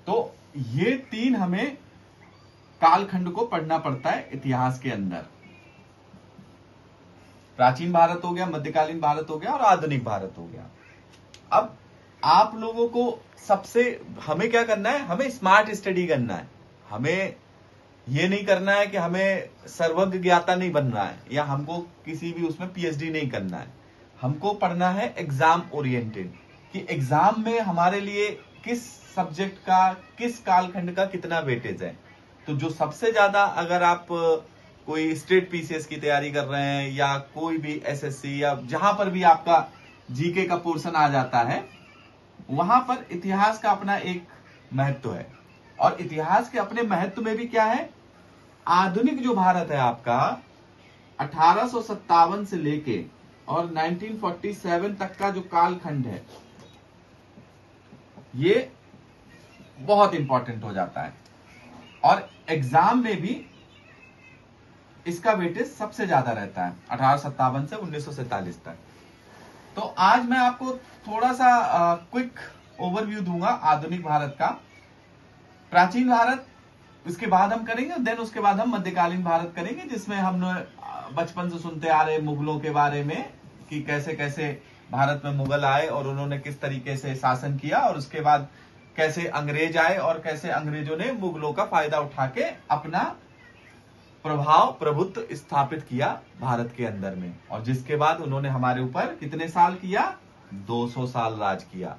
तो ये तीन हमें कालखंड को पढ़ना पड़ता है इतिहास के अंदर। प्राचीन भारत हो गया, मध्यकालीन भारत हो गया और आधुनिक भारत हो गया। अब आप लोगों को सबसे हमें क्या करना है, हमें स्मार्ट स्टडी करना है। हमें ये नहीं करना है कि हमें सर्वज्ञ ज्ञाता नहीं बनना है, या हमको किसी भी उसमें पीएचडी नहीं करना है। हमको पढ़ना है एग्जाम ओरिएंटेड, कि एग्जाम में हमारे लिए किस सब्जेक्ट का, किस कालखंड का कितना वेटेज है। तो जो सबसे ज्यादा, अगर आप कोई स्टेट पीसीएस की तैयारी कर रहे हैं या कोई भी एसएससी या जहां पर भी आपका जीके का पोर्शन आ जाता है, वहां पर इतिहास का अपना एक महत्व है। और इतिहास के अपने महत्व में भी क्या है, आधुनिक जो भारत है आपका 1857 से लेके और 1947 तक का जो कालखंड है, ये बहुत इंपॉर्टेंट हो जाता है। और एग्जाम में भी इसका वेटेज सबसे ज्यादा रहता है 1857 से 1947 तक। तो आज मैं आपको थोड़ा सा क्विक ओवरव्यू दूंगा आधुनिक भारत का। प्राचीन भारत इसके बाद हम करेंगे, देन उसके बाद हम मध्यकालीन भारत करेंगे, जिसमें हम बचपन से सुनते आ रहे मुगलों के बारे में कि कैसे कैसे भारत में मुगल आए और उन्होंने किस तरीके से शासन किया, और उसके बाद कैसे अंग्रेज आए और कैसे अंग्रेजों ने मुगलों का फायदा उठा के अपना प्रभाव प्रभुत्व स्थापित किया भारत के अंदर में। और जिसके बाद उन्होंने हमारे ऊपर कितने साल किया, 200 साल राज किया।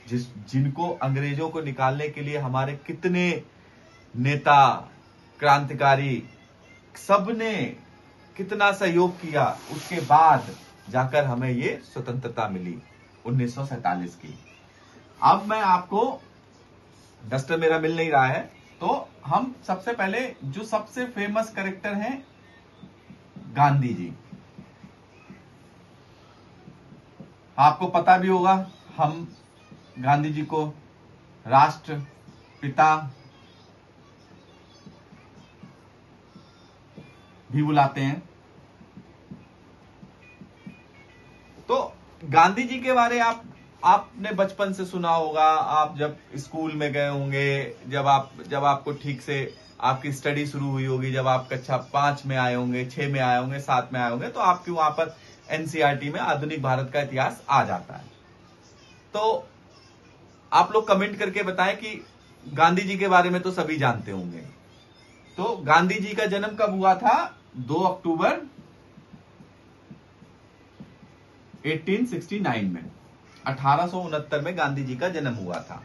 जिनको अंग्रेजों को निकालने के लिए हमारे कितने नेता, क्रांतिकारी, सबने कितना सहयोग किया, उसके बाद जाकर हमें ये स्वतंत्रता मिली 1947 की। अब मैं आपको, डस्टर मेरा मिल नहीं रहा है, तो हम सबसे पहले जो सबसे फेमस कैरेक्टर हैं गांधी जी। आपको पता भी होगा, हम गांधी जी को राष्ट्र पिता भी बुलाते हैं। तो गांधी जी के बारे आपने बचपन से सुना होगा, आप जब स्कूल में गए होंगे, जब आपको ठीक से आपकी स्टडी शुरू हुई होगी, जब आप कक्षा 5 में आए होंगे, 6 में आए होंगे, 7 में आए होंगे, तो आपके वहां पर एनसीईआरटी में आधुनिक भारत का इतिहास आ जाता है। तो आप लोग कमेंट करके बताएं कि गांधी जी के बारे में तो सभी जानते होंगे। तो गांधी जी का जन्म कब हुआ था, 2 अक्टूबर 1869 में, 1869 में गांधी जी का जन्म हुआ था।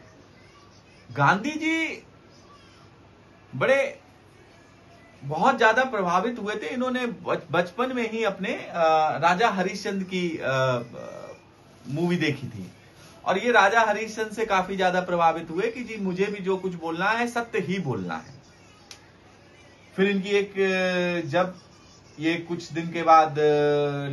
गांधी जी बहुत ज्यादा प्रभावित हुए थे। इन्होंने बचपन में ही अपने राजा हरिश्चंद्र की मूवी देखी थी, और ये राजा हरिश्चंद्र से काफी ज्यादा प्रभावित हुए कि जी मुझे भी जो कुछ बोलना है सत्य ही बोलना है। फिर इनकी जब ये कुछ दिन के बाद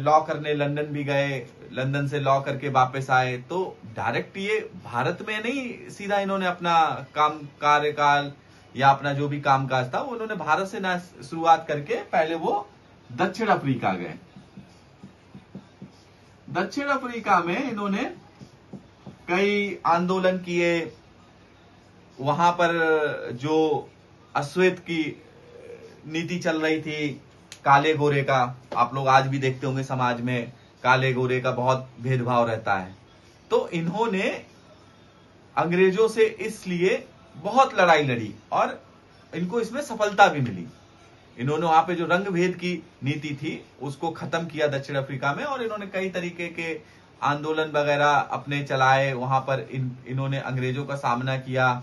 लॉ करने लंदन भी गए, लंदन से लॉ करके वापस आए, तो डायरेक्ट ये भारत में नहीं सीधा इन्होंने अपना कार्यकाल या अपना जो भी कामकाज था वो उन्होंने भारत से ना शुरुआत करके पहले वो दक्षिण अफ्रीका गए। दक्षिण अफ्रीका में इन्होंने कई आंदोलन किए। वहां पर जो अश्वेत की नीति चल रही थी, काले गोरे का, आप लोग आज भी देखते होंगे समाज में काले गोरे का बहुत भेदभाव रहता है। तो इन्होंने अंग्रेजों से इसलिए बहुत लड़ाई लड़ी और इनको इसमें सफलता भी मिली। इन्होंने वहां पे जो रंग भेद की नीति थी उसको खत्म किया दक्षिण अफ्रीका में, और इन्होंने कई तरीके के आंदोलन वगैरह अपने चलाए। वहां पर इन्होंने अंग्रेजों का सामना किया।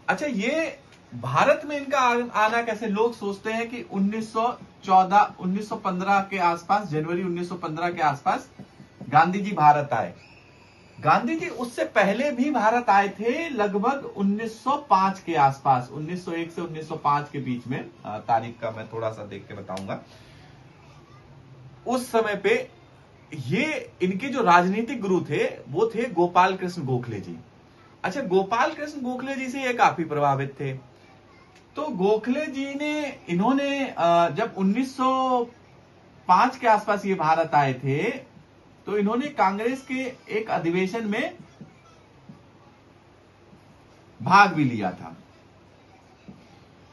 अच्छा, ये भारत में इनका आना कैसे, लोग सोचते हैं कि 1915 के आसपास, जनवरी 1915 के आसपास गांधी जी भारत आए। गांधी जी उससे पहले भी भारत आए थे, लगभग 1905 के आसपास, 1901 से 1905 के बीच में। तारीख का मैं थोड़ा सा देख के बताऊंगा। उस समय पे ये इनके जो राजनीतिक गुरु थे वो थे गोपाल कृष्ण गोखले जी। अच्छा, गोपाल कृष्ण गोखले जी से ये काफी प्रभावित थे। तो गोखले जी ने, इन्होंने जब 1905 के आसपास ये भारत आए थे, तो इन्होंने कांग्रेस के एक अधिवेशन में भाग भी लिया था।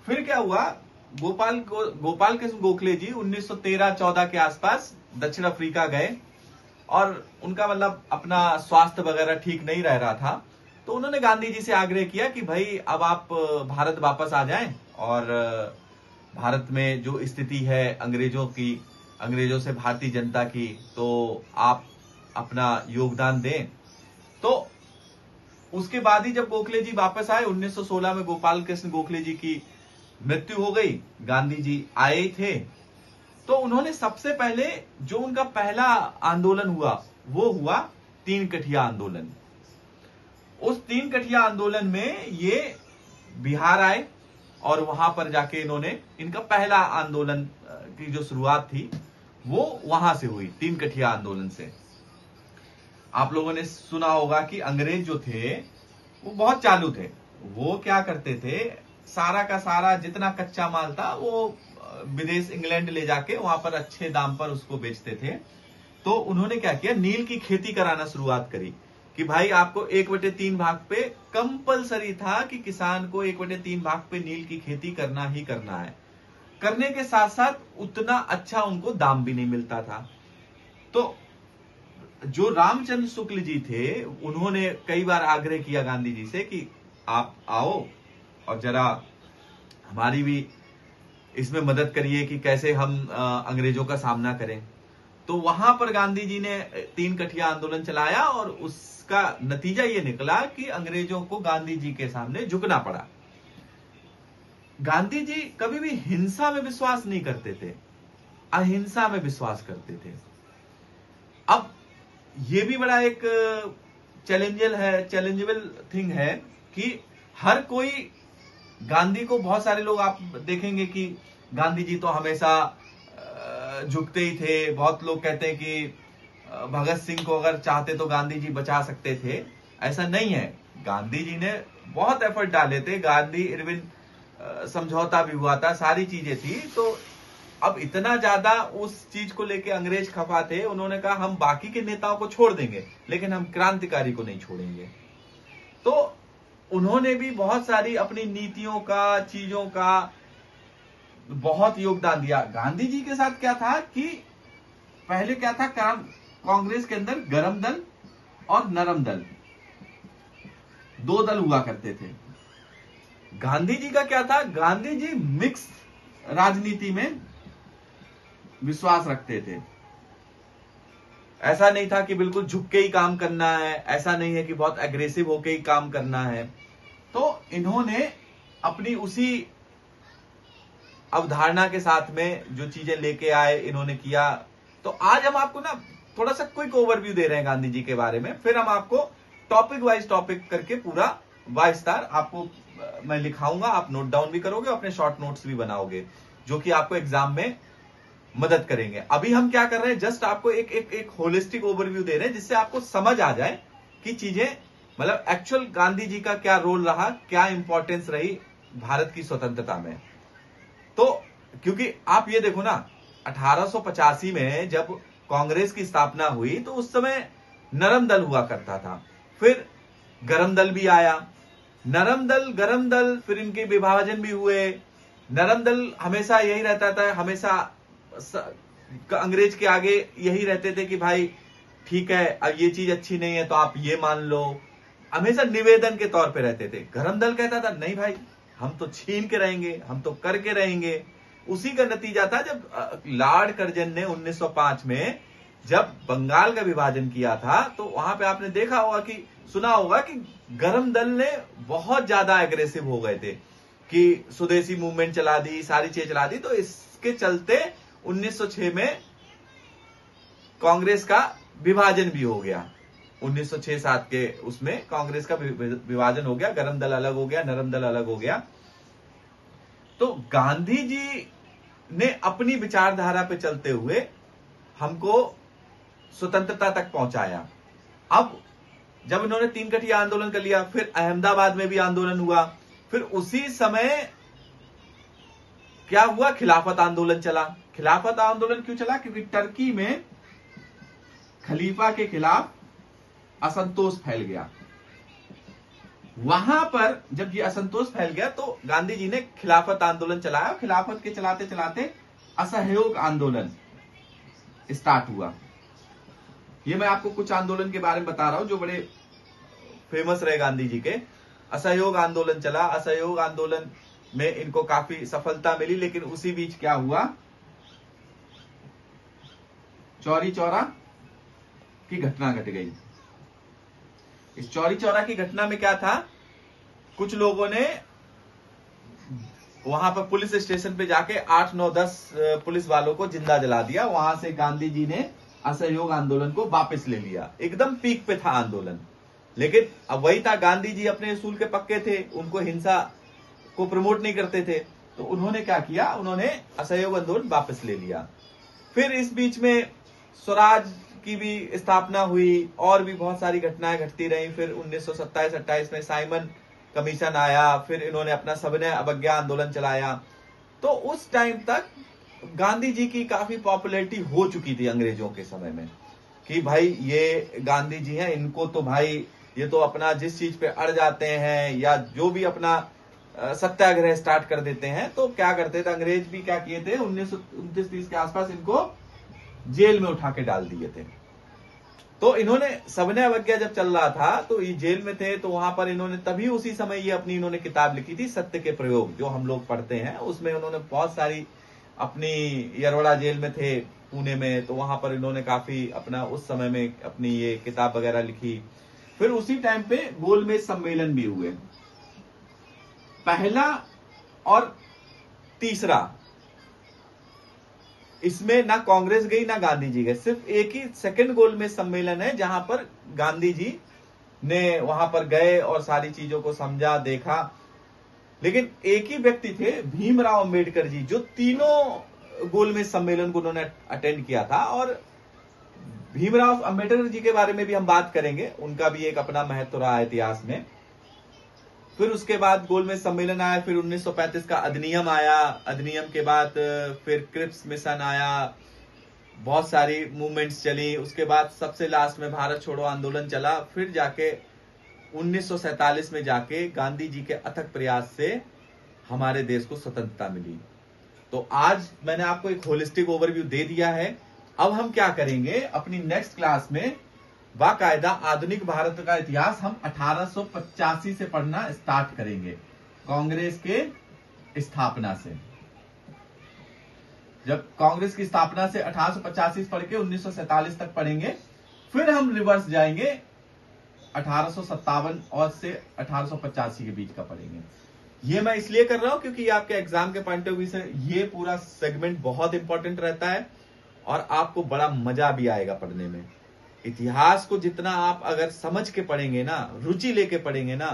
फिर क्या हुआ, गोपाल कृष्ण गोखले जी 1913-14 के आसपास दक्षिण अफ्रीका गए और उनका मतलब अपना स्वास्थ्य वगैरह ठीक नहीं रह रहा था, तो उन्होंने गांधी जी से आग्रह किया कि भाई अब आप भारत वापस आ जाएं और भारत में जो स्थिति है अंग्रेजों से भारतीय जनता की, तो आप अपना योगदान दें। तो उसके बाद ही जब गोखले जी वापस आए 1916 में गोपाल कृष्ण गोखले जी की मृत्यु हो गई, गांधी जी आए थे, तो उन्होंने सबसे पहले जो उनका पहला आंदोलन हुआ वो हुआ 3 कठिया आंदोलन। उस 3 कठिया आंदोलन में ये बिहार आए और वहां पर जाके इनका पहला आंदोलन की जो शुरुआत थी वो वहां से हुई, 3 कठिया आंदोलन से। आप लोगों ने सुना होगा कि अंग्रेज जो थे वो बहुत चालू थे। वो क्या करते थे, सारा का सारा जितना कच्चा माल था वो विदेश इंग्लैंड ले जाके वहां पर अच्छे दाम पर उसको बेचते थे। तो उन्होंने क्या किया, नील की खेती कराना शुरुआत करी कि भाई आपको 1/3 भाग पे कंपलसरी था कि किसान को 1/3 भाग पे नील की खेती करना ही करना है। करने के साथ साथ उतना अच्छा उनको दाम भी नहीं मिलता था। तो जो रामचंद्र शुक्ल जी थे उन्होंने कई बार आग्रह किया गांधी जी से कि आप आओ और जरा हमारी भी इसमें मदद करिए कि कैसे हम अंग्रेजों का सामना करें। तो वहां पर गांधी जी ने 3 कठिया आंदोलन चलाया और उसका नतीजा ये निकला कि अंग्रेजों को गांधी जी के सामने झुकना पड़ा। गांधी जी कभी भी हिंसा में विश्वास नहीं करते थे, अहिंसा में विश्वास करते थे। अब ये भी बड़ा एक चैलेंजेबल थिंग है कि हर कोई गांधी को, बहुत सारे लोग आप देखेंगे कि गांधी जी तो हमेशा झुकते ही थे। बहुत लोग कहते हैं कि भगत सिंह को अगर चाहते तो गांधी जी बचा सकते थे। ऐसा नहीं है, गांधी जी ने बहुत एफर्ट डाले थे। गांधी इरविन समझौता भी हुआ था, सारी चीजें थी। तो अब इतना ज्यादा उस चीज को लेके अंग्रेज खफा थे, उन्होंने कहा हम बाकी के नेताओं को छोड़ देंगे लेकिन हम क्रांतिकारी को नहीं छोड़ेंगे। तो उन्होंने भी बहुत सारी अपनी नीतियों का, चीजों का बहुत योगदान दिया। गांधी जी के साथ क्या था कि पहले क्या था, कांग्रेस के अंदर गरम दल और नरम दल, 2 दल हुआ करते थे। गांधी जी का क्या था, गांधी जी मिक्स राजनीति में विश्वास रखते थे। ऐसा नहीं था कि बिल्कुल झुक के ही काम करना है, ऐसा नहीं है कि बहुत एग्रेसिव होके ही काम करना है। तो इन्होंने अपनी उसी अवधारणा के साथ में जो चीजें लेके आए इन्होंने किया। तो आज हम आपको ना थोड़ा सा क्विक ओवरव्यू दे रहे हैं गांधी जी के बारे में, फिर हम आपको टॉपिक वाइज टॉपिक करके पूरा वाइस्तार आपको मैं लिखाऊंगा, आप नोट डाउन भी करोगे, अपने शॉर्ट नोट्स भी बनाओगे जो कि आपको एग्जाम में मदद करेंगे। अभी हम क्या कर रहे हैं, जस्ट आपको एक होलिस्टिक ओवरव्यू दे रहे हैं जिससे आपको समझ आ जाए कि चीजें मतलब एक्चुअल गांधी जी का क्या रोल रहा, क्या इंपॉर्टेंस रही भारत की स्वतंत्रता में। तो क्योंकि आप ये देखो ना, 1885 में जब कांग्रेस की स्थापना हुई तो उस समय नरम दल हुआ करता था, फिर गरम दल भी आया, नरम दल, गरम दल, फिर इनके विभाजन भी हुए। नरम दल हमेशा यही रहता था, हमेशा अंग्रेज के आगे यही रहते थे कि भाई ठीक है, अब ये चीज अच्छी नहीं है तो आप ये मान लो, हमेशा निवेदन के तौर पे रहते थे। गरम दल कहता था नहीं भाई, हम तो छीन के रहेंगे, हम तो करके रहेंगे। उसी का नतीजा था जब लॉर्ड कर्जन ने 1905 में जब बंगाल का विभाजन किया था, तो वहां पे आपने देखा होगा कि सुना होगा कि गरम दल ने बहुत ज्यादा एग्रेसिव हो गए थे कि स्वदेशी मूवमेंट चला दी, सारी चीजें चला दी। तो इसके चलते 1906 में कांग्रेस का विभाजन भी हो गया। 1906-7 के उसमें कांग्रेस का विभाजन हो गया, गरम दल अलग हो गया, नरम दल अलग हो गया। तो गांधी जी ने अपनी विचारधारा पे चलते हुए हमको स्वतंत्रता तक पहुंचाया। अब जब इन्होंने 3 कठिया आंदोलन कर लिया, फिर अहमदाबाद में भी आंदोलन हुआ, फिर उसी समय क्या हुआ, खिलाफत आंदोलन चला। खिलाफत आंदोलन क्यों चला, क्योंकि टर्की में खलीफा के खिलाफ असंतोष फैल गया। वहां पर जब ये असंतोष फैल गया तो गांधी जी ने खिलाफत आंदोलन चलाया। खिलाफत के चलाते चलाते असहयोग आंदोलन स्टार्ट हुआ। ये मैं आपको कुछ आंदोलन के बारे में बता रहा हूं जो बड़े फेमस रहे गांधी जी के। असहयोग आंदोलन चला। असहयोग आंदोलन में इनको काफी सफलता मिली, लेकिन उसी बीच क्या हुआ, चौरी चौरा की घटना घट गई। इस चौरी चौरा की घटना में क्या था, कुछ लोगों ने वहां पर पुलिस स्टेशन पे जाके 8, 9, 10 पुलिस वालों को जिंदा जला दिया। वहां से गांधी जी ने असहयोग आंदोलन को वापस ले लिया। एकदम पीक पे था आंदोलन, लेकिन अब वही था, गांधी जी अपने असूल के पक्के थे, उनको हिंसा को प्रमोट नहीं करते थे। तो उन्होंने क्या किया, उन्होंने असहयोग आंदोलन वापस ले लिया। फिर इस बीच में स्वराज की भी स्थापना हुई और भी बहुत सारी घटनाएं घटती रही। फिर 1927-28 में साइमन कमीशन आया। फिर इन्होंने अपना सविनय अवज्ञा आंदोलन चलाया। तो उस टाइम तक गांधी जी की काफी पॉपुलैरिटी हो चुकी थी अंग्रेजों के समय में, कि भाई ये गांधी जी हैं, इनको तो भाई ये तो अपना जिस चीज पे अड़ जाते हैं या जो भी अपना सत्याग्रह स्टार्ट कर देते हैं। तो क्या करते थे अंग्रेज भी, क्या किए थे, 1929-30 के आसपास इनको जेल में उठा के डाल दिए थे। तो इन्होंने सविनय अवज्ञा जब चल रहा था तो ये जेल में थे, तो वहां पर इन्होंने तभी उसी समय ये अपनी इन्होंने किताब लिखी थी सत्य के प्रयोग, जो हम लोग पढ़ते हैं। उसमें उन्होंने बहुत सारी, अपनी यरवड़ा जेल में थे पुणे में, तो वहां पर इन्होंने काफी अपना उस समय में अपनी ये किताब वगैरह लिखी। फिर उसी टाइम पे गोलमेज सम्मेलन भी हुए, पहला और तीसरा। इसमें ना कांग्रेस गई ना गांधी जी गए, सिर्फ एक ही सेकंड गोलमेज सम्मेलन है जहां पर गांधी जी ने वहां पर गए और सारी चीजों को समझा, देखा। लेकिन एक ही व्यक्ति थे, भीमराव अंबेडकर जी, जो तीनों गोलमेज सम्मेलन को उन्होंने अटेंड किया था। और भीमराव अंबेडकर जी के बारे में भी हम बात करेंगे, उनका भी एक अपना महत्व रहा है इतिहास में। फिर उसके बाद गोलमेज सम्मेलन आया, फिर 1935 का अधिनियम आया, अधिनियम के बाद फिर क्रिप्स मिशन आया, बहुत सारी मूवमेंट्स चली। उसके बाद सबसे लास्ट में भारत छोड़ो आंदोलन चला। फिर जाके 1947 में जाके गांधी जी के अथक प्रयास से हमारे देश को स्वतंत्रता मिली। तो आज मैंने आपको एक होलिस्टिक ओवरव्यू दे दिया है। अब हम क्या करेंगे, अपनी नेक्स्ट क्लास में बाकायदा आधुनिक भारत का इतिहास हम 1885 से पढ़ना स्टार्ट करेंगे, कांग्रेस के स्थापना से। जब कांग्रेस की स्थापना से 1885 पढ़ के 1947 तक पढ़ेंगे, फिर हम रिवर्स जाएंगे 1857 और से 1885 के बीच का पढ़ेंगे। ये मैं इसलिए कर रहा हूं क्योंकि आपके एग्जाम के पॉइंट ऑफ व्यू से ये पूरा सेगमेंट बहुत इंपॉर्टेंट रहता है और आपको बड़ा मजा भी आएगा पढ़ने में। इतिहास को जितना आप अगर समझ के पढ़ेंगे ना, रुचि लेके पढ़ेंगे ना,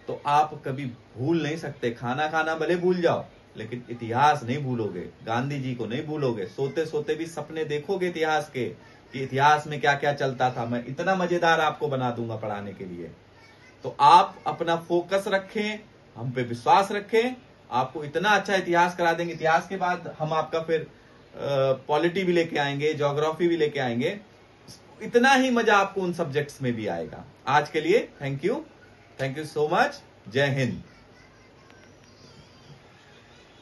तो आप कभी भूल नहीं सकते। खाना खाना भले भूल जाओ, लेकिन इतिहास नहीं भूलोगे, गांधी जी को नहीं भूलोगे। सोते सोते भी सपने देखोगे इतिहास के, कि इतिहास में क्या क्या चलता था। मैं इतना मजेदार आपको बना दूंगा पढ़ाने के लिए। तो आप अपना फोकस रखें, हम पे विश्वास रखें, आपको इतना अच्छा इतिहास करा देंगे। इतिहास के बाद हम आपका फिर पॉलिटी भी लेके आएंगे, ज्योग्राफी भी लेके आएंगे। इतना ही मजा आपको उन सब्जेक्ट्स में भी आएगा। आज के लिए थैंक यू सो मच। जय हिंद।